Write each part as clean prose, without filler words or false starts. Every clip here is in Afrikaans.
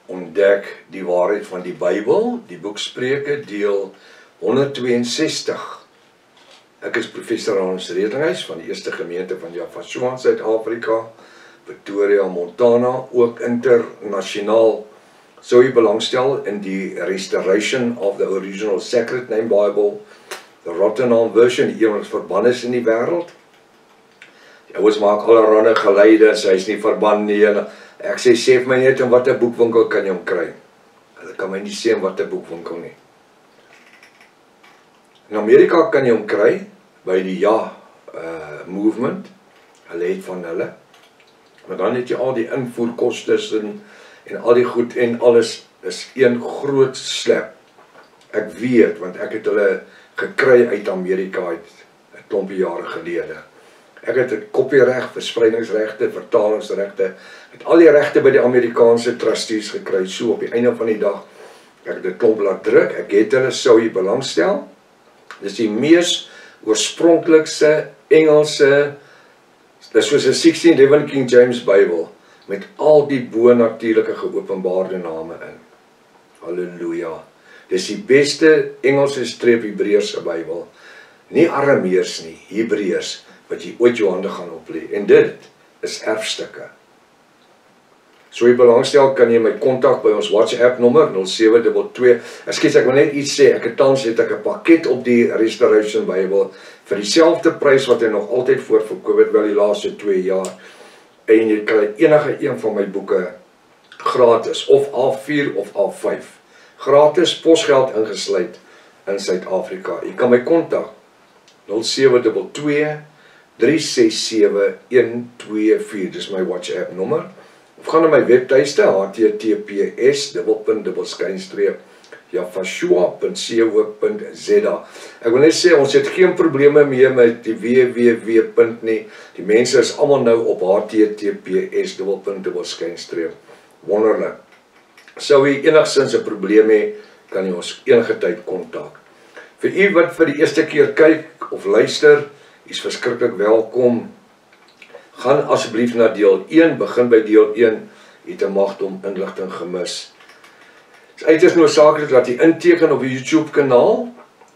ontdek die waarheid van die Bybel, die boek Spreuke, deel 162. Ek is professor Hans Redinghuis van die Eerste Gemeente van Jaffa in Suid-Afrika, Pretoria, Montana, ook internasionaal. Sou jy belangstel in die Restoration of the Original Sacred Name Bible, the Rotterdam version, die wat verbân is in die wêreld. Die ouens maak allerhande geleide, sy is nie verbân nie. Ek sê vir my net in watter boekwinkel kan jy hom kry? Hulle kan my nie sê in watter boekwinkel nie. In Amerika kan jy hom kry by die movement. Hulle het van hulle. Maar dan het jy al die invoerkostes en al die goed en alles is een groot slep. Ek weet, want ek het hulle gekry uit Amerika uit 'n klompie jare gelede. Ek het 'n kopiereg, verspreidingsregte, vertalingsregte, het al die regte by die Amerikaanse trustees gekry, so op die einde van die dag. Ek het dit klomp laat druk, ek het hulle, sou jy belangstel. Dis die mees oorspronklikste Engelse, dis soos 'n 1611 King James Bible, met al die bo-natuurlike geopenbaarde name in. Halleluja. Dis die beste Engelse streep Hebreëse Bybel. Nie Arameers nie, Hebreërs, wat jy ooit jou hande gaan oplê. En dit is erfstukke. So jy belangstel, kan jy my kontak by ons WhatsApp nommer 0722. Ekskuus, ek wil net iets sê, ek het 'n pakket op die Restoration Bible vir dieselfde prys wat hy nog altyd voorverkoop het, wel die laaste 2 jaar. En jy kry enige een van my boeke gratis, of A4 of A5. Gratis, posgeld ingesluit in Suid-Afrika. Jy kan my kontak 0722 367-124, dis my WhatsApp nommer. Of gaan na my webtuiste, https://jaffashua.co.za. Ek wil net sê, ons het geen probleme meer met die www. nie. Die mense is almal nou op https://. Wonderlik. Sou jy enigsins 'n probleem hê, kan jy ons enige tyd kontak. Vir u wat vir die eerste keer kyk of luister, is verskriklik welkom. Gaan asseblief na deel 1, begin by deel 1, jy het 'n magdom inligting gemis. Dit is uiters noodsaaklik dat jy inteken op die YouTube kanaal,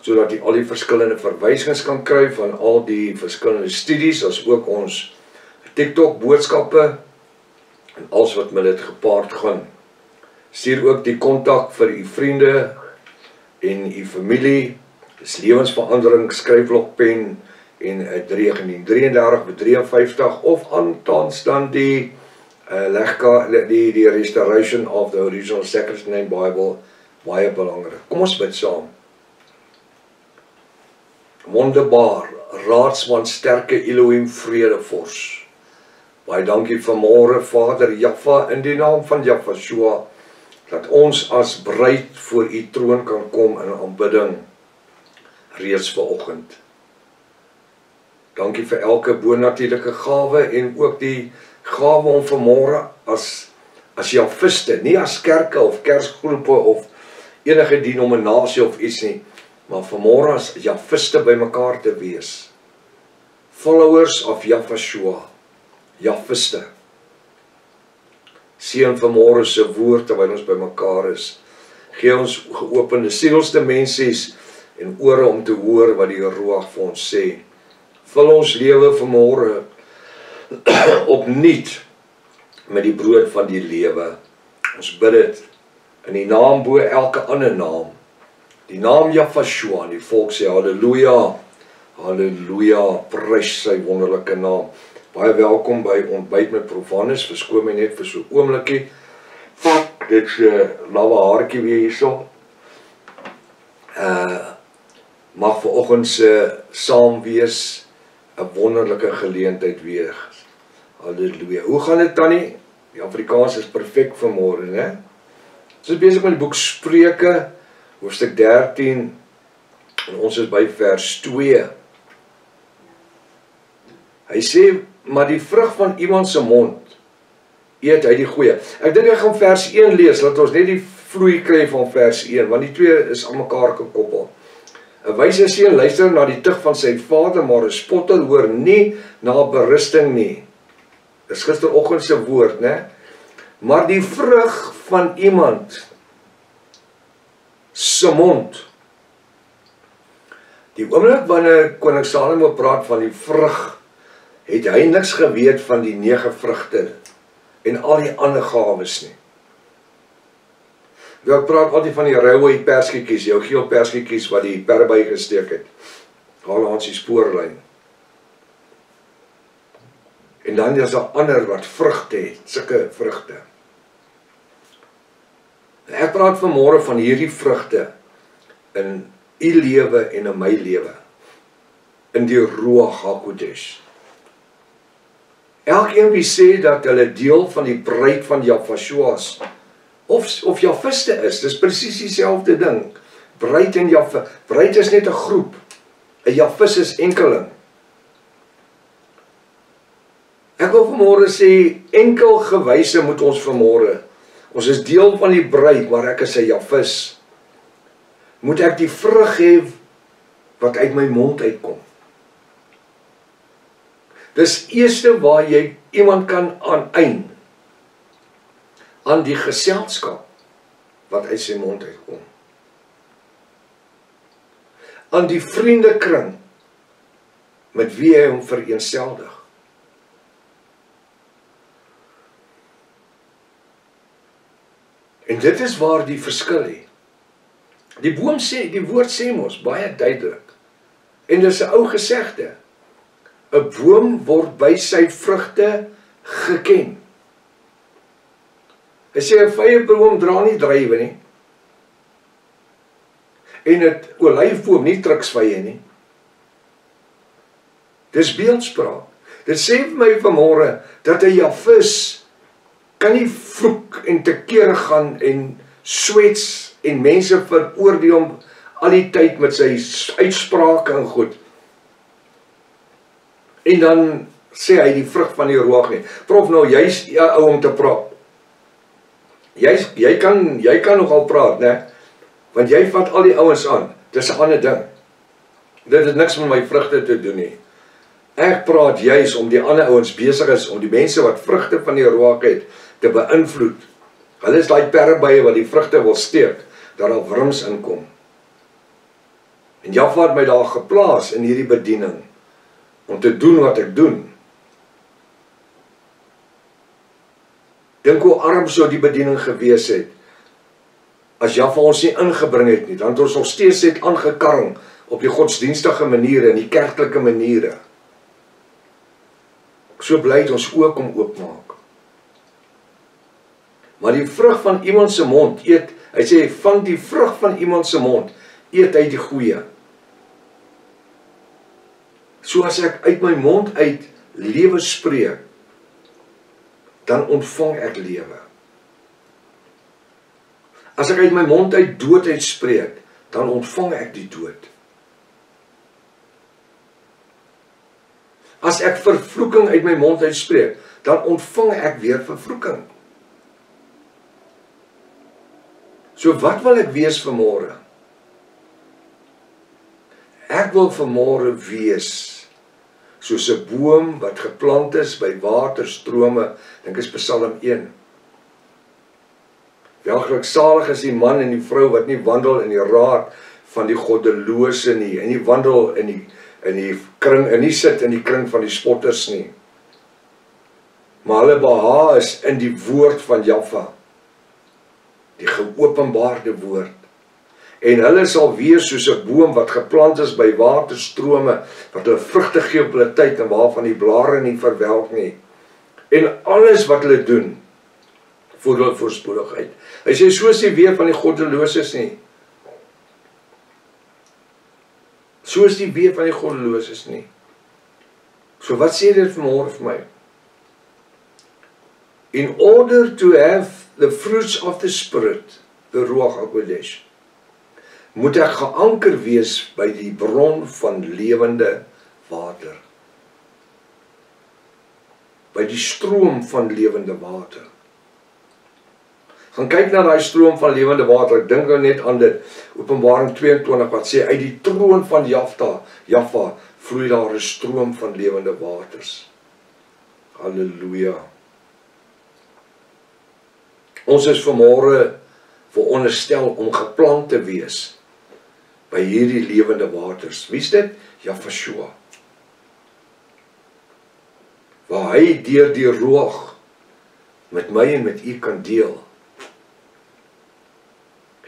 sodat jy al die verskillende verwysings kan kry van al die verskillende studies, as ook ons TikTok boodskappe, en alles wat met dit gepaard gaan. Stuur ook die kontak vir u vriende en u familie, dis lewensverandering, skryfblokpen, en 1933-53, of aantaans dan die Restoration of the Original Sacred Name Bible, baie belangrik. Kom ons bid saam. Wonderbaar, raadsman, sterke Elohim, vredevors. Baie dankie vanmôre, Vader Jaffa, in die naam van Jaffashua, dat ons as bruid voor u troon kan kom in aanbidding, reeds vanoggend. Dankie vir elke bonatuurlike gawe en ook die gawe om vanmôre as Jaffiste, nie as kerke of kersgroepe of enige denominasie of iets nie, maar vanmôre as Jaffiste bymekaar te wees. Followers of Jaffashua, Jaffiste. Seën vanmôre se woord terwyl ons bymekaar is. Gee ons geopende siels, mensies en ore om te hoor wat die Ruach vir ons sê. Vul ons lewe vanmôre opnuut met die brood van die lewe. Ons bid dit in die naam bo elke ander naam. Die naam Jaffashua, en die volk sê halleluja, halleluja, prys sy wonderlike naam. Baie welkom by Ontbyt met Profanus, verskoon my net vir so 'n oombliekie. Dit is 'n lawe haartjie weer hierso. Mag vanoggend se saam wees 'n wonderlike geleentheid weer. Halleluja. Hoe gaan dit tannie? Die Afrikaans is perfek vanmôre, né? Ons is besig met die boek Spreuke, hoofstuk 13, en ons is by vers 2. Hy sê, maar die vrug van iemand se mond eet hy die goeie. Ek dink ek gaan vers 1 lees, laat ons net die vloei kry van vers 1, want die twee is aan mekaar gekoppel. 'n Wyse seun luister na die tug van sy vader, maar 'n spotter hoor nie na berusting nie. Dis gisteroggend se woord, né? Maar die vrug van iemand se mond, die oomblik wanneer koning Salomo praat van die vrug, het hy niks geweet van die 9 vrugte en al die ander gawes nie. Ek praat altyd van die railway perskiekies, jou geel perskiekies wat die perde bygesteek het. Haal ons die spoorlyn. En dan is daar ander wat vrugte het, sulke vrugte. Ek praat vanmôre van hierdie vrugte in u lewe en in my lewe. In die Ruach HaKodesh. Elkeen wie sê dat hulle deel van die bruid van Jahwe is, of Javiste is, dis presies dieselfde ding. Bruid en Jahwe, bruid is net 'n groep, 'n Javiste is enkeling. Ek wil vanmôre sê, enkel gewyse moet ons vanmôre, ons is deel van die bruid, maar ek is 'n Javiste. Moet ek die vrug hê wat uit my mond uitkom? Dis eerste waar jy iemand kan aaneien aan die geselskap wat uit sy mond uitkom. Aan die vriendekring met wie hy hom vereenseldig. En dit is waar die verskil lê. Die boom sê, die woord sê mos baie duidelik. En dis 'n ou gesegde. 'n boom word by sy vrugte geken. Hy sê 'n vyeboom dra nie druiwe nie. En 'n olyfboom nie truksvye nie. Dis beeldspraak. Dit sê vir my vanmôre dat 'n Javiste kan nie vloek en tekeer gaan en swets en mense veroordeel om al die tyd met sy uitsprake en goed. En dan sê hy die vrug van die Ruach nie. Prof, nou jy's ou om te praat. Jy kan nogal praat, né? Want jy vat al die ouens aan. Dis 'n ander ding. Dit het niks met my vrugte te doen nie. Ek praat juis om die ander ouens besig is om die mense wat vrugte van die Ruach het te beïnvloed. Hulle is daai perdebye wat die vrugte wil steek, dat daar wurms inkom. En Jahwe het my daar geplaas in hierdie bediening om te doen wat ek doen. Dink hoe arm sou die bediening gewees het as Jahwe ons nie ingebring het nie, dan het ons nog steeds net aangekarring op die godsdienstige maniere en die kerklike maniere. Ek so bly het ons ook om oopmaak. Maar die vrug van iemand se mond eet, hy sê van die vrug van iemand se mond eet hy die goeie. So as ek uit my mond uit lewe spreek, dan ontvang ek lewe. As ek uit my mond uit dood uitspreek, dan ontvang ek die dood. As ek vervloeking uit my mond uitspreek, dan ontvang ek weer vervloeking. So wat wil ek wees vanmôre? Ek wil vanmôre wees soos 'n boom wat geplant is by waterstrome, dink is Psalm 1. Welgeluksalig is die man en die vrou wat nie wandel in die raad van die goddelose nie, en nie wandel in die kring, en nie sit in die kring van die spotters nie. Maar hulle behaag is in die woord van Jahwe, die geopenbaarde woord. En hulle sal wees soos 'n boom wat geplant is by waterstrome, wat hulle vrugte gee op hulle tyd en waarvan die blare nie verwelk nie. En alles wat hulle doen, voer hulle voorspoedigheid. Hy sê, so is die weer van die goddeloses nie. So is die weer van die goddeloses nie. So wat sê dit vanmôre vir my? In order to have the fruits of the Spirit, the Ruach HaKodesh, moet ek geanker wees by die bron van lewende water. By die stroom van lewende water. Gaan kyk na daai stroom van lewende water. Ek dink nou net aan dit, Openbaring 22 wat sê, uit die troon van Jahwe vloei daar 'n stroom van lewende waters. Halleluja. Ons is vanmôre veronderstel om geplant te wees by hierdie lewende waters. Wie is dit? Jahvashua. Waar hy deur die Ruach met my en met u kan deel.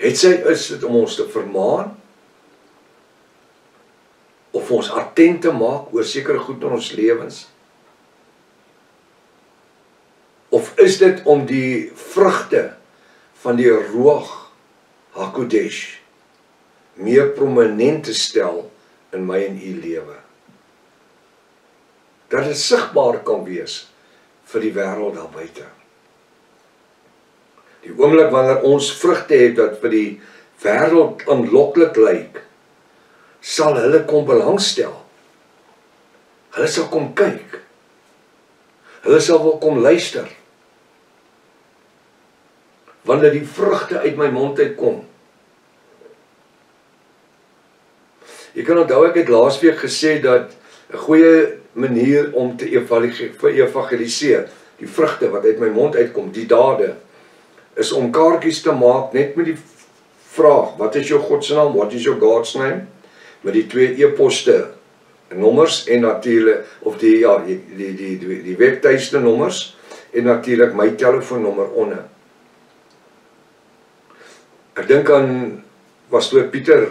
Het sy is dit om ons te vermaan, of ons attent te maak oor sekere goed in ons lewens? Of is dit om die vrugte van die Ruach HaKodesh meer prominent te stel in my en u lewe? Dat dit sigbaar kan wees vir die wêreld daar buite. Die oomblik wanneer ons vrugte het wat vir die wêreld aanloklik lyk, sal hulle kom belangstel. Hulle sal kom kyk. Hulle sal wil kom luister. Wanneer die vrugte uit my mond uitkom. Jy kan onthou, ek het laasweek gesê dat 'n goeie manier om te evangeliseer, die vrugte wat uit my mond uitkom, die dade, is om kaartjies te maak net met die vraag, wat is jou God se naam, what is your God's name, met die 2 e-poste nommers en natuurlik, of die webtuiste nommers, en natuurlik my telefoonnommer onder. Ek dink aan pastoor Pieter,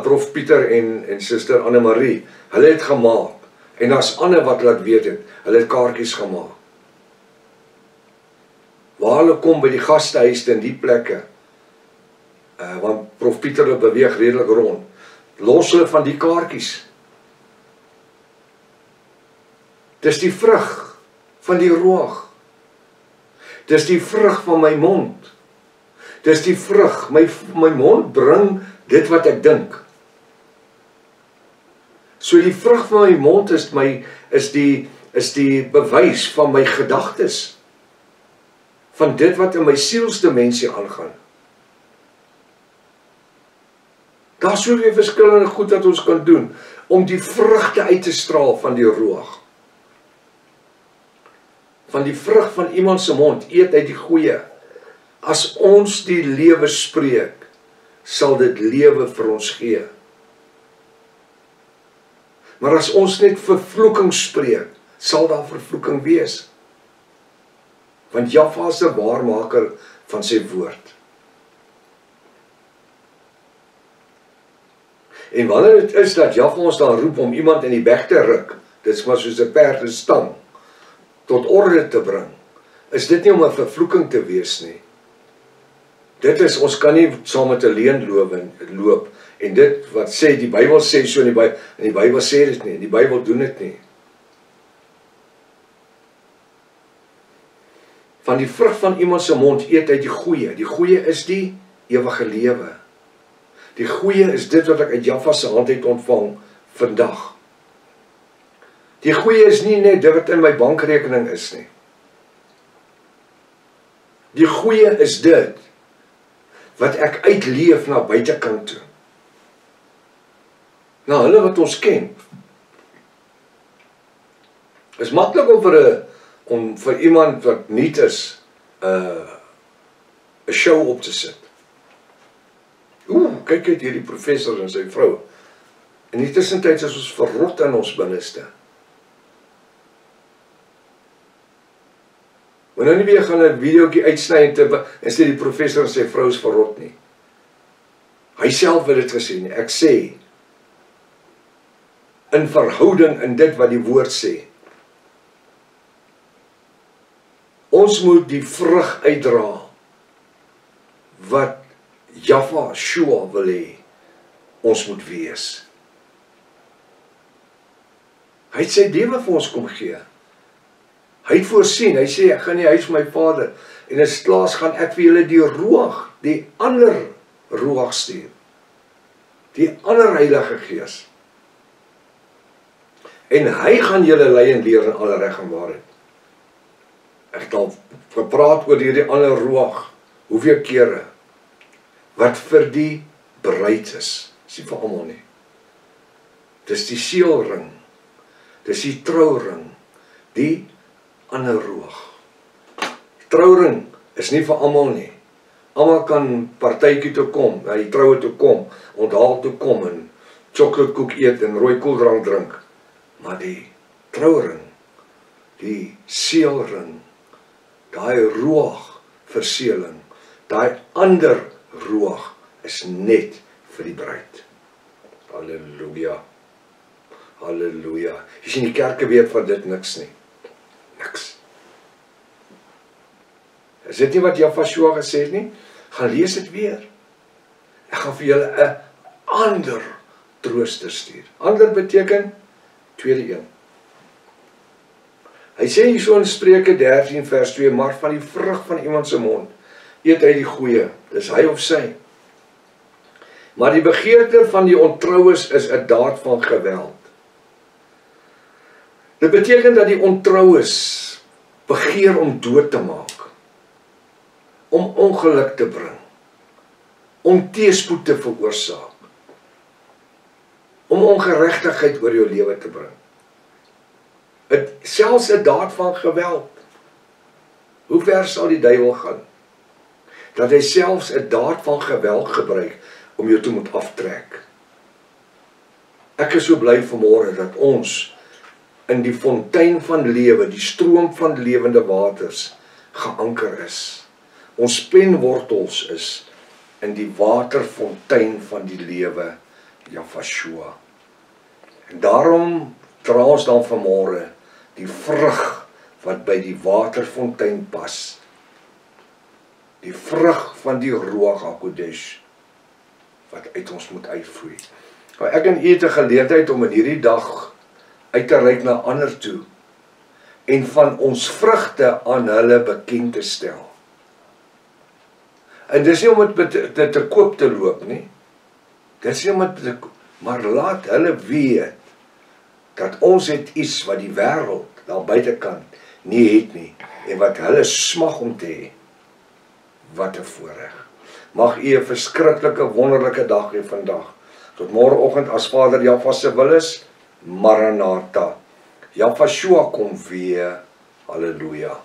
prof Pieter en suster Anne-Marie, hulle het gemaak, en daar's ander wat laat weet het, hulle het kaartjies gemaak. Waar hulle kom by die gastehuis en die plekke, want prof Pieter beweeg redelik rond, los hulle van die kaartjies. Dis die vrug van die Ruach. Dis die vrug van my mond. Dis die vrug, my mond bring dit wat ek dink. So die vrug van my mond is die bewys van my gedagtes, van dit wat in my sielsdimensie aangaan. Daar is soveel verskillende goed wat ons kan doen, om die vrugte uit te straal van die Ruach. Van die vrug van iemand se mond, eet uit die goeie. As ons die lewe spreek, sal dit lewe vir ons gee. Maar as ons net vervloeking spreek, sal daar vervloeking wees. Want Jahwe is 'n waarmaker van sy woord. En wanneer dit is dat Jahwe ons dan roep om iemand in die bek te ruk, dit is maar soos 'n perd en stang, tot orde te bring, is dit nie om 'n vervloeking te wees nie. Dit is, ons kan nie saam met 'n leuen loop, en dit wat sê, die Bybel sê so, en die Bybel sê dit nie, die Bybel doen dit nie. Van die vrug van iemand se mond eet uit die goeie. Die goeie is die ewige lewe. Die goeie is dit wat ek uit Jahwe se hand het ontvang vandag. Die goeie is nie net dit wat in my bankrekening is nie. Die goeie is dit wat ek uitleef na buitekant toe. Nou, hulle wat ons ken. Is maklik om vir iemand wat nuut is, 'n show op te sit. Kyk uit hierdie professor en sy vrou. In die tussentyd is ons verrot in ons binneste. Maar nou nie weer gaan 'n videoetjie uitsny en sê die professor en sy vrou is verrot nie. Hy self het dit gesê nie. Ek sê, in verhouding in dit wat die woord sê. Ons moet die vrug uitdra wat Jahvashua wil hê ons moet wees. Hy het sy lewe vir ons kom gee. Hy het voorsien, hy sê, ek gaan die huis van my Vader, en in plaas gaan ek vir julle die Ruach, die ander Ruach stuur. Die ander Heilige Gees. En hy gaan julle lei en leer in alle reg en waarheid. Ek het al gepraat oor hierdie ander Ruach, hoeveel kere, wat vir die bruid is nie vir almal nie. Dis die seelring, dis die trouring, die ander Ruach. Trouring is nie vir almal nie. Almal kan partytjie toe kom, na die troue toe kom, onthaal toe kom en chocoladekoek eet en rooi koeldrank drink. Maar die trouring, die seelring, daai ruach verseeling, daai ander ruach is net vir die bruid. Halleluja. Halleluja. Jy sien die kerke weet van dit niks nie. Niks. Is dit nie wat Jafashua gesê het nie? Gaan lees dit weer. Ek gaan vir julle 'n ander trooster stuur. Ander beteken tweede een. Hy sê hier so in Spreuke 13 vers 2, maar van die vrug van iemand se mond eet hy die goeie, dis hy of sy. Maar die begeerte van die ontroues is 'n daad van geweld. Dit beteken dat die ontroues begeer om dood te maak, om ongeluk te bring, om teëspoed te veroorsaak, om ongeregtigheid oor jou lewe te bring. Selfs 'n daad van geweld. Hoe ver sal die duiwel gaan? Dat hy selfs 'n daad van geweld gebruik om jou te moet aftrek. Ek is so bly vanmôre dat ons in die fontein van lewe, die stroom van lewende waters, geanker is. Ons penwortels is in die waterfontein van die lewe, Jafashua. En daarom dra ons dan vanmôre die vrug wat by die waterfontein pas. Die vrug van die Ruach HaKodesh wat uit ons moet uitvloei. Nou ek en u het 'n geleentheid om in hierdie dag uit te reik na ander toe en van ons vrugte aan hulle bekend te stel. En dis nie om dit te koop te loop nie. Dis nie om dit, maar laat hulle weet dat ons het iets wat die wêreld daar buitekant nie het nie en wat hulle smag om te hê. Wat 'n voorreg. Mag u 'n verskriklike wonderlike dag hê vandag. Tot môreoggend as Vader Jaffa se wil is, Maranatha. Jafashua kom weer. Halleluja.